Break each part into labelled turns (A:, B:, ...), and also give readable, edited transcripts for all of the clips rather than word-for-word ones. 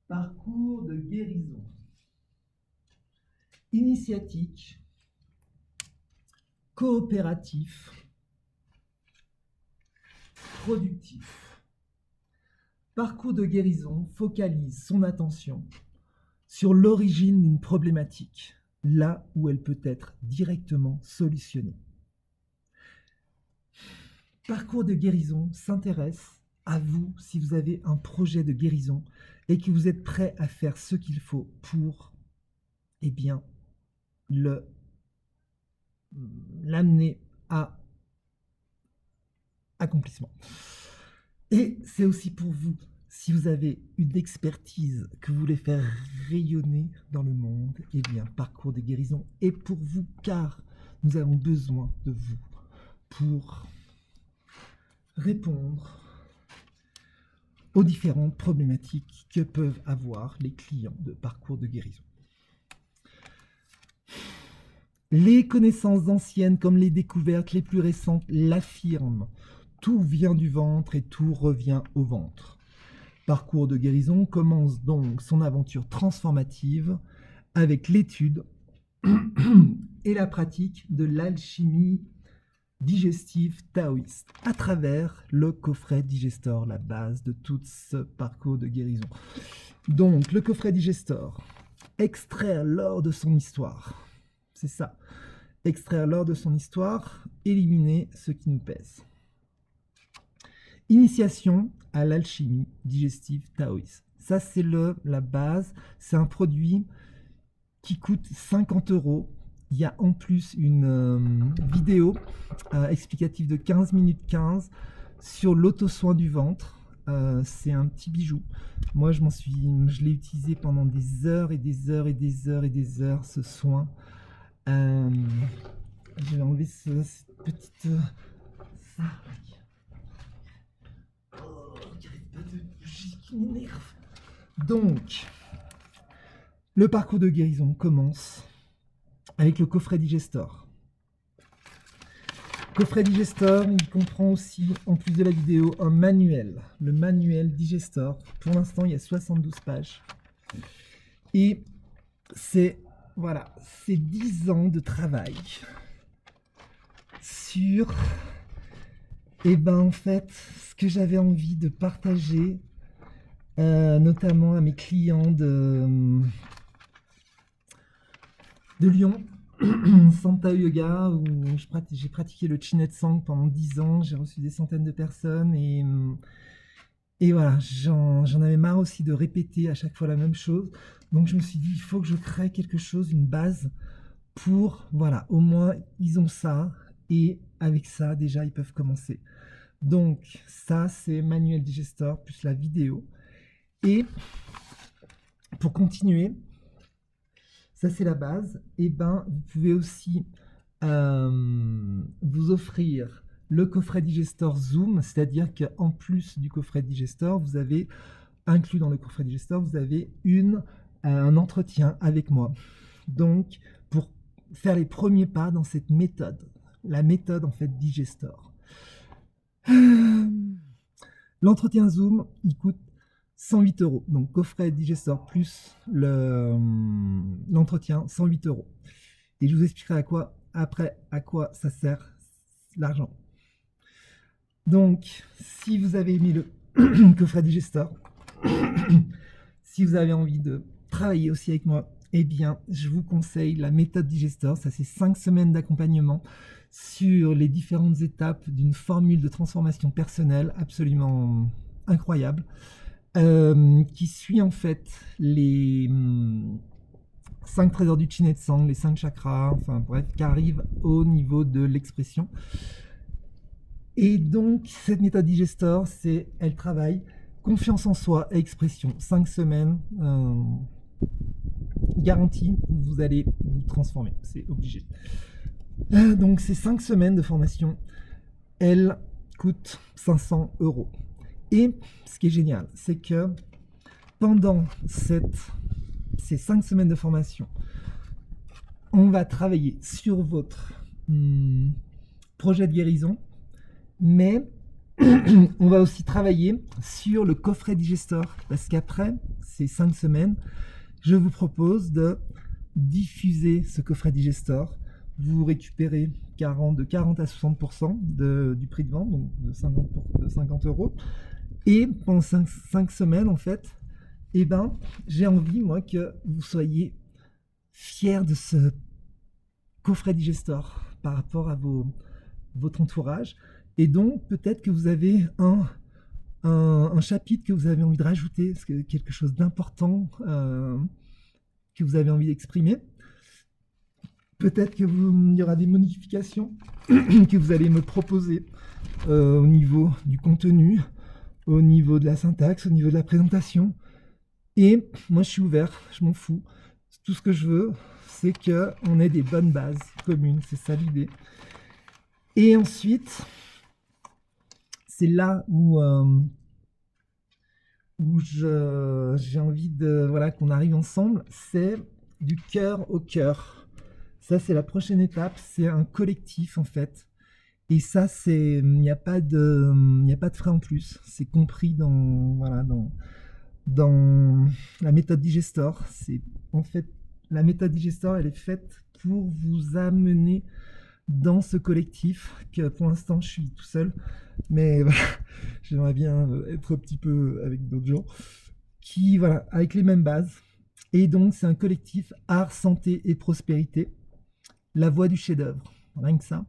A: Parcours de guérison. Initiatique, coopératif, productif. Parcours de guérison focalise son attention sur l'origine d'une problématique, là où elle peut être directement solutionnée. Parcours de guérison s'intéresse à vous si vous avez un projet de guérison et que vous êtes prêt à faire ce qu'il faut pour, eh bien, l'amener à accomplissement. Et c'est aussi pour vous si vous avez une expertise que vous voulez faire rayonner dans le monde, eh bien, parcours de guérison est pour vous, car nous avons besoin de vous pour répondre aux différentes problématiques que peuvent avoir les clients de parcours de guérison. Les connaissances anciennes comme les découvertes les plus récentes l'affirment. Tout vient du ventre et tout revient au ventre. Parcours de guérison commence donc son aventure transformative avec l'étude et la pratique de l'alchimie digestive taoïste à travers le coffret Digestor, la base de tout ce parcours de guérison. Donc, le coffret Digestor, extraire l'or de son histoire. C'est ça. Extraire l'or de son histoire, éliminer ce qui nous pèse. Initiation à l'alchimie digestive taoïste. Ça, c'est la base. C'est un produit qui coûte 50 €. Il y a en plus une vidéo explicative de 15 minutes 15 sur l'auto-soin du ventre. C'est un petit bijou. Moi, je l'ai utilisé pendant des heures et des heures et des heures et des heures, ce soin. Je vais enlever cette petite... qui m'énerve. Donc, le parcours de guérison commence avec le coffret Digestor. Coffret Digestor, il comprend aussi, en plus de la vidéo, un manuel. Le manuel Digestor. Pour l'instant, il y a 72 pages. Et c'est 10 ans de travail sur, en fait, ce que j'avais envie de partager, notamment à mes clients de Lyon, Santa Yoga, où j'ai pratiqué le Chin Tsang pendant 10 ans, j'ai reçu des centaines de personnes et voilà, j'en avais marre aussi de répéter à chaque fois la même chose. Donc je me suis dit, il faut que je crée quelque chose, une base pour, voilà, au moins ils ont ça et avec ça déjà ils peuvent commencer. Donc ça c'est Manuel Digestor plus la vidéo. Et pour continuer, ça c'est la base, et vous pouvez aussi vous offrir le coffret Digestor Zoom, c'est-à-dire qu'en plus du coffret Digestor, vous avez, inclus dans le coffret Digestor, vous avez un entretien avec moi. Donc, pour faire les premiers pas dans cette méthode, la méthode en fait Digestor. L'entretien Zoom, il coûte 108 €. Donc, coffret Digestor plus l'entretien, 108 €. Et je vous expliquerai à quoi ça sert l'argent. Donc, si vous avez aimé le coffret Digestor, si vous avez envie de travailler aussi avec moi, eh bien, je vous conseille la méthode Digestor. Ça, c'est 5 semaines d'accompagnement sur les différentes étapes d'une formule de transformation personnelle absolument incroyable, qui suit en fait les 5 trésors du Chin Tsang, les 5 chakras, enfin bref, qui arrivent au niveau de l'expression. Et donc, cette méthode Digestor, elle travaille confiance en soi et expression. 5 semaines, garantie, vous allez vous transformer, c'est obligé. Donc, ces 5 semaines de formation, elles coûtent 500 €. Et ce qui est génial, c'est que pendant ces 5 semaines de formation, on va travailler sur votre projet de guérison, mais on va aussi travailler sur le coffret digestor, parce qu'après ces 5 semaines, je vous propose de diffuser ce coffret digestor. Vous récupérez de 40 à 60% du prix de vente, donc de 50 euros. Et pendant 5 semaines, en fait, eh ben, j'ai envie, moi, que vous soyez fiers de ce coffret digestor par rapport à votre entourage. Et donc, peut-être que vous avez un chapitre que vous avez envie de rajouter, quelque chose d'important que vous avez envie d'exprimer. Peut-être qu'il y aura des modifications que vous allez me proposer au niveau du contenu, au niveau de la syntaxe, au niveau de la présentation. Et moi, je suis ouvert, je m'en fous. Tout ce que je veux, c'est qu'on ait des bonnes bases communes, c'est ça l'idée. Et ensuite, c'est là où j'ai envie qu'on arrive ensemble, c'est du cœur au cœur. Ça, c'est la prochaine étape, c'est un collectif en fait. Et ça, il n'y a pas de frais en plus. C'est compris dans la méthode Digestor. C'est en fait la méthode Digestor, elle est faite pour vous amener dans ce collectif que pour l'instant je suis tout seul, mais voilà, j'aimerais bien être un petit peu avec d'autres gens qui avec les mêmes bases. Et donc c'est un collectif art, santé et prospérité, la voie du chef-d'œuvre, rien que ça.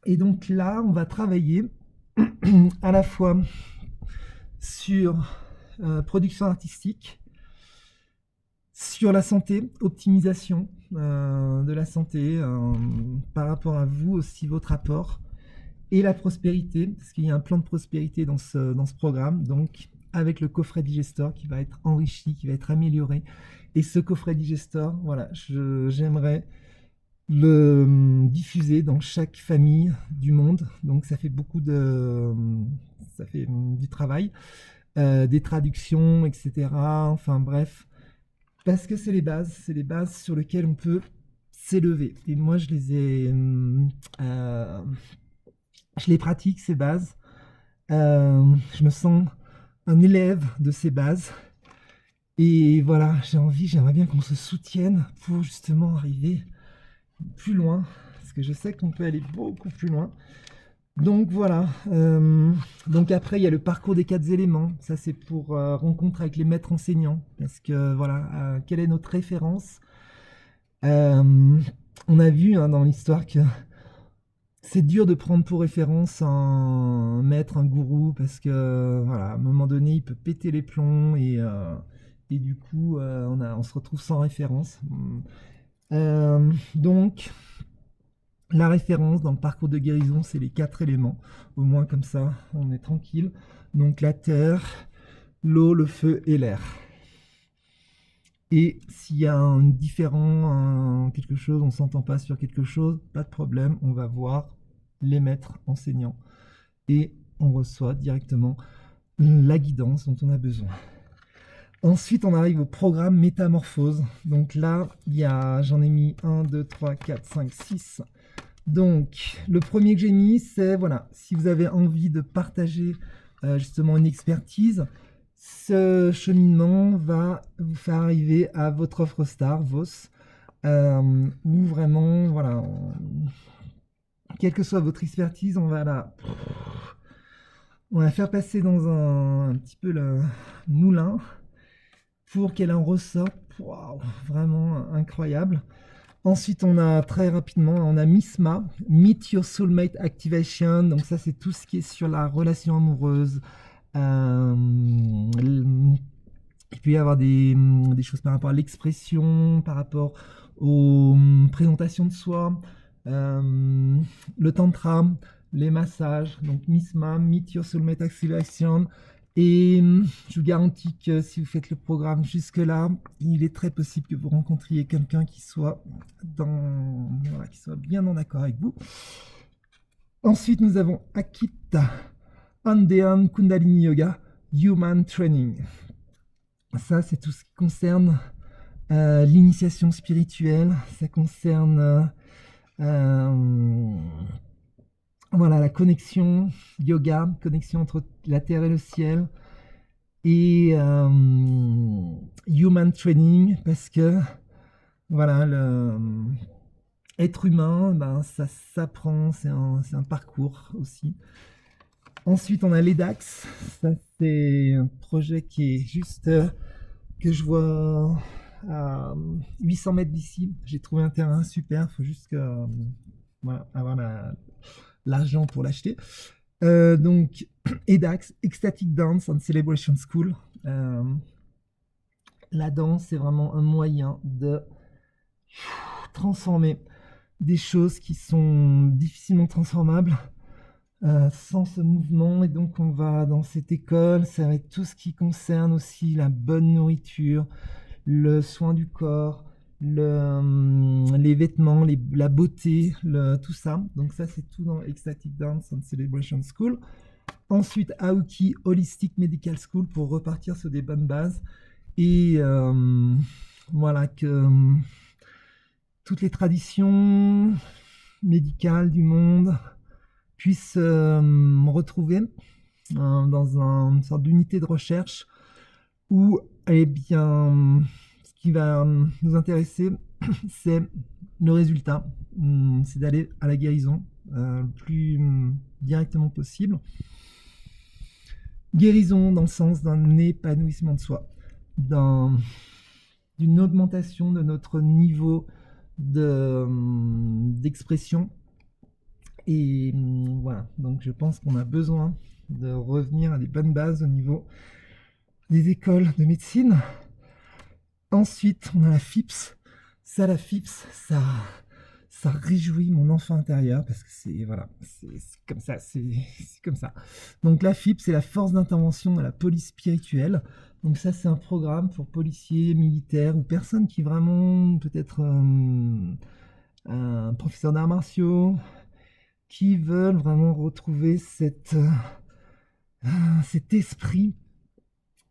A: Et donc là on va travailler à la fois sur production artistique, sur la santé, optimisation de la santé par rapport à vous aussi, votre apport, et la prospérité, parce qu'il y a un plan de prospérité dans ce programme, donc avec le coffret Digestor qui va être enrichi, qui va être amélioré. Et ce coffret Digestor, voilà, j'aimerais le diffuser dans chaque famille du monde. Donc ça fait ça fait du travail, des traductions, etc. Enfin bref, parce que c'est les bases sur lesquelles on peut s'élever. Et moi, je les pratique, ces bases. Je me sens un élève de ces bases. Et voilà, j'aimerais bien qu'on se soutienne pour justement arriver plus loin, parce que je sais qu'on peut aller beaucoup plus loin. Donc voilà, donc après il y a le parcours des 4 éléments, ça c'est pour rencontre avec les maîtres enseignants, parce que voilà, quelle est notre référence. On a vu dans l'histoire que c'est dur de prendre pour référence un maître, un gourou, parce que voilà, à un moment donné il peut péter les plombs et du coup on se retrouve sans référence. Donc la référence dans le parcours de guérison, c'est les 4 éléments. Au moins comme ça, on est tranquille. Donc la terre, l'eau, le feu et l'air. Et s'il y a un différent, quelque chose, on ne s'entend pas sur quelque chose, pas de problème, on va voir les maîtres enseignants. Et on reçoit directement la guidance dont on a besoin. Ensuite, on arrive au programme Métamorphose. Donc là, j'en ai mis 1, 2, 3, 4, 5, 6. Donc, le premier que j'ai mis, c'est, voilà, si vous avez envie de partager justement une expertise, ce cheminement va vous faire arriver à votre offre star, VOS, où vraiment, voilà, quelle que soit votre expertise, on va la faire passer dans un petit peu le moulin pour qu'elle en ressorte, wow, vraiment incroyable. Ensuite, on a très rapidement, on a MISMA, Meet Your Soulmate Activation. Donc ça, c'est tout ce qui est sur la relation amoureuse. Il peut y avoir des choses par rapport à l'expression, par rapport aux présentations de soi, le tantra, les massages. Donc MISMA, Meet Your Soulmate Activation. Et je vous garantis que si vous faites le programme jusque-là, il est très possible que vous rencontriez quelqu'un qui soit bien en accord avec vous. Ensuite, nous avons Akita Andean Kundalini Yoga Human Training. Ça, c'est tout ce qui concerne l'initiation spirituelle. Ça concerne voilà, la connexion, yoga, connexion entre la terre et le ciel, et human training, parce que voilà, être humain, ben, ça s'apprend, c'est un parcours aussi. Ensuite, on a l'EDAX. Ça, c'est un projet qui est juste que je vois à 800 mètres d'ici. J'ai trouvé un terrain super. Il faut juste voilà, avoir l'argent pour l'acheter. Donc, EDAX, Ecstatic Dance and Celebration School. La danse, c'est vraiment un moyen de transformer des choses qui sont difficilement transformables sans ce mouvement. Et donc, on va dans cette école, ça va être tout ce qui concerne aussi la bonne nourriture, le soin du corps, les vêtements, la beauté, tout ça. Donc, ça, c'est tout dans Ecstatic Dance and Celebration School. Ensuite, Aoki Holistic Medical School pour repartir sur des bonnes bases. Et voilà, que toutes les traditions médicales du monde puissent me retrouver dans une sorte d'unité de recherche où, eh bien, ce qui va nous intéresser, c'est le résultat, c'est d'aller à la guérison le plus directement possible. Guérison dans le sens d'un épanouissement de soi, d'une augmentation de notre niveau d'expression. Et voilà, donc je pense qu'on a besoin de revenir à des bonnes bases au niveau des écoles de médecine. Ensuite, on a la FIPS. Ça, la FIPS, ça réjouit mon enfant intérieur parce que c'est voilà, c'est comme ça, c'est comme ça. Donc la FIPS, c'est la force d'intervention de la police spirituelle. Donc ça, c'est un programme pour policiers, militaires ou personnes qui vraiment, peut-être un professeur d'arts martiaux, qui veulent vraiment retrouver cet esprit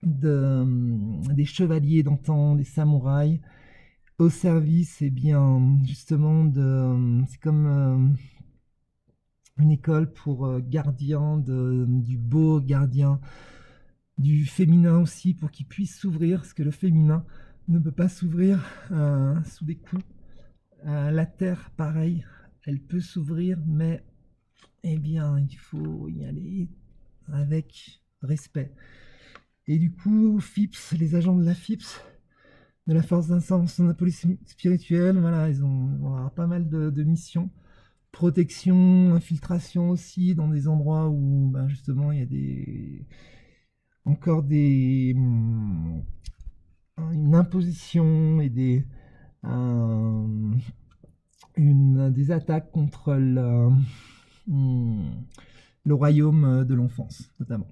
A: des chevaliers d'antan, des samouraïs, au service, et bien, justement, c'est comme une école pour gardiens du beau, gardiens du féminin aussi, pour qu'ils puissent s'ouvrir, parce que le féminin ne peut pas s'ouvrir sous des coups. La terre, pareil, elle peut s'ouvrir, mais eh bien, il faut y aller avec respect. Et du coup, FIPS, les agents de la FIPS, de la force d'intervention de la police spirituelle, voilà, ils vont avoir pas mal de missions. Protection, infiltration aussi, dans des endroits où, ben, justement, il y a encore une imposition et des attaques contre le royaume de l'enfance, notamment.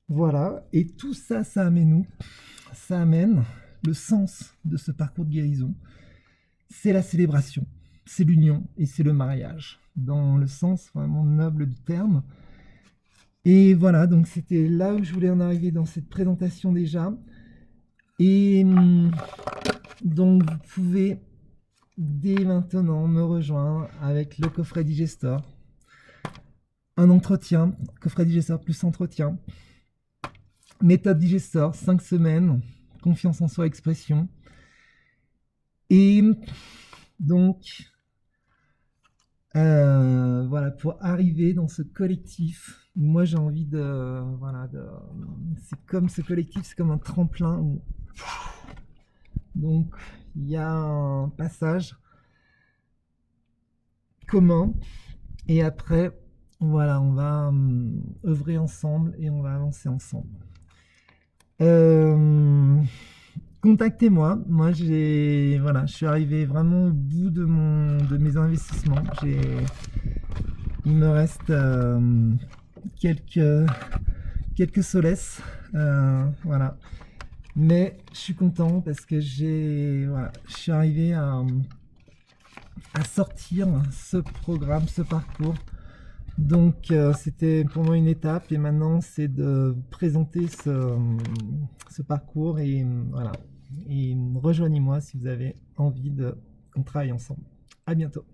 A: Voilà, et tout ça, ça amène le sens de ce parcours de guérison. C'est la célébration, c'est l'union et c'est le mariage, dans le sens vraiment noble du terme. Et voilà, donc c'était là où je voulais en arriver dans cette présentation déjà. Et donc vous pouvez dès maintenant me rejoindre avec le coffret Digestor. Un entretien, coffret Digestor plus entretien. Méthode Digestor, 5 semaines, confiance en soi, expression. Et donc, voilà, pour arriver dans ce collectif, moi j'ai envie c'est comme ce collectif, c'est comme un tremplin. Donc, il y a un passage commun, et après, voilà, on va œuvrer ensemble et on va avancer ensemble. Contactez-moi. Moi, je suis arrivé vraiment au bout de mes investissements. Il me reste quelques soleils, voilà. Mais je suis content parce que je suis arrivé à sortir ce programme, ce parcours. Donc c'était pour moi une étape, et maintenant c'est de présenter ce parcours, et voilà. Et rejoignez-moi si vous avez envie qu'on travaille ensemble. À bientôt.